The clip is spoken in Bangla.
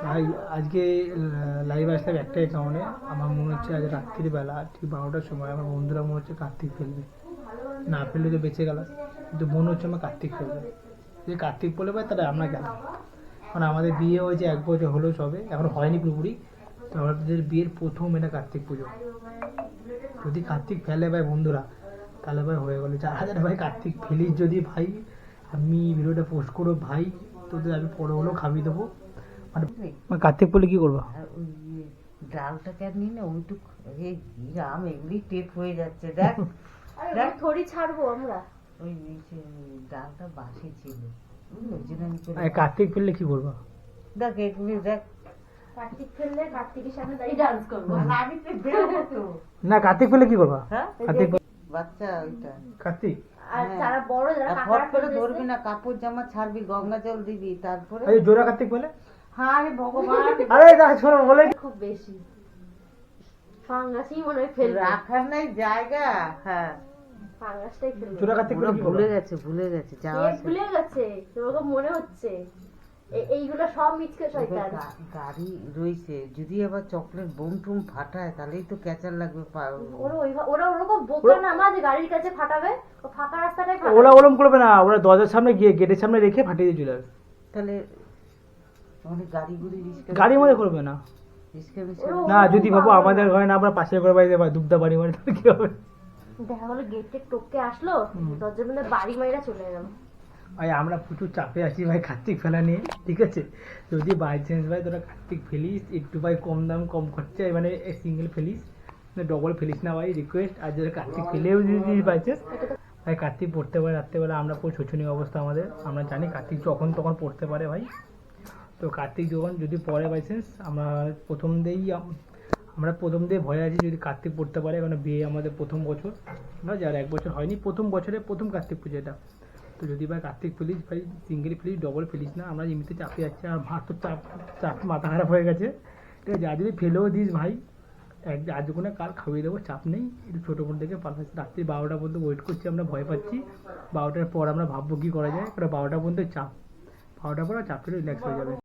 ভাই আজকে লাইভ আসলাম একটাই কারণে। আমার মনে হচ্ছে আজ রাত্রিবেলা ঠিক 12টার সময় আমার বন্ধুরা মনে হচ্ছে কার্তিক ফেলবে, না ফেললে তো বেঁচে গেল, কিন্তু মনে হচ্ছে আমার কার্তিক ফেলবে। যদি কার্তিক বলে পাই তাহলে আমরা গেলাম, কারণ আমাদের বিয়ে হয়েছে 1 বছর হলো, সবে এখন হয়নি পুরোপুরি। তো আমাদের বিয়ের প্রথম এটা কার্তিক পুজো। যদি কার্তিক ফেলে ভাই বন্ধুরা, তাহলে ভাই হয়ে গেলো। যারা যারা ভাই কার্তিক ফেলিস যদি ভাই, আমি ভিডিওটা পোস্ট করবো ভাই, তোদের আমি পরে হলেও খাবি দেবো। মানে কার্তিক বলে কি করবো? আর ওই ডালটাকে আর নিয়ে না ওইটুক রাম এগুলি টেপ হয়ে যাচ্ছে দেখ। দেখ থড়ি ছাড়বো আমরা। ওই যে ডালটা বাসি ছিল বুঝলি, ওই জন্য আমি করে কার্তিক ফেললে কি করবো? দেখ এগুলি দেখ। কার্তিক ফেললে কার্তিকের সামনে দাঁড়িয়ে ডান্স করবো। আমি তো বেরোবো তো। না কার্তিক ফেললে কি করবা? হ্যাঁ কার্তিক বাচ্চা ওইটা। কার্তিক আর যারা বড় যারা আর ফট করে ধরবি না, কাপড় জামা ছাড়বি, গঙ্গা জল দিবি, তারপরে এই জোড়া কার্তিক বলে। হ্যাঁ রে ভগবান, আরে শোনো বলে খুব বেশি ফাঙ্গাসই মনে হয় ফেলবে। রাখার নাই জায়গা। হ্যাঁ ফাঙ্গাসটাই ফেলবে। জোড়া কার্তিক বলে কি করবা? ভুলে গেছে কে যাওয়া ভুলে গেছে? তোমাকে মনে হচ্ছে এইগুলো সব মিচকে শয়তান। গাড়ি রয়েছে, যদি আবার চকলেট বোম টুম ফাটায় তাহলেই তো ক্যাচার লাগবে। ওরা ওরকম বোকা না মা যে গাড়ির কাছে ফাটাবে, ও ফাঁকা রাস্তাটাই ফাটাবে। ওরা ওরম করবে না, ওরা দরজার সামনে গিয়ে গেটের সামনে রেখে ফাটিয়ে দিয়ে চলে যাবে। তাহলে আমাদের গাড়িগুলি গাড়ির মধ্যে করবে না। না যদি ভাবো আমাদের ঘরে না, আমরা পাশের ঘরে বাড়িতে দুগ্ধা বাড়ি মারি, তাহলে কি হবে? দেখা গেলো গেটে টপকে আসলো, দরজার মধ্যে বাড়ি মাইরা চলে গেল। ভাই আমরা প্রচুর চাপে আছি ভাই কার্তিক ফেলা নিয়ে, ঠিক আছে? যদি বাই চান্স ভাই তোরা কার্তিক ফেলিস, একটু ভাই কম দাম কম খরচা, মানে সিঙ্গেল ফেলিস, ডবল ফেলিস না ভাই, রিকোয়েস্ট। আর যদি কার্তিক ফেলেও যদি বাই চান্স ভাই কার্তিক পড়তে পারে রাত্রেবেলা, আমরা পুরো শোচনীয় অবস্থা আমাদের। আমরা জানি কার্তিক যখন তখন পড়তে পারে ভাই। তো কার্তিক যখন যদি পড়ে বাই চান্স, আমরা প্রথম দিয়ে ভয় আছি যদি কার্তিক পড়তে পারে, কারণ বিয়ে আমাদের প্রথম বছর না, যার 1 বছর হয়নি, প্রথম বছরে প্রথম কার্তিক পুজো এটা। তো যদি ভাই কার্তিক ফেলিস ভাই, সিঙ্গেল ফেলিস ডবল ফেলিস না, আমরা এমনিতে চাপে যাচ্ছি, আর মার তো চাপ মাথা খারাপ হয়ে গেছে, ঠিক আছে? আর যদি ফেলেও দিস ভাই, আজ কোনো কাল খাইয়ে দেবো, চাপ নেই। একটু ছোটো বোন থেকে পাঠাচ্ছি, রাত্রি 12টা পর্যন্ত ওয়েট করছি, আমরা ভয় পাচ্ছি। 12টার পর আমরা ভাববো কী করা যায়, কারণ 12টা পর্যন্ত চাপ, 12টার পর চাপ ফেলে রিল্যাক্স হয়ে যাবে।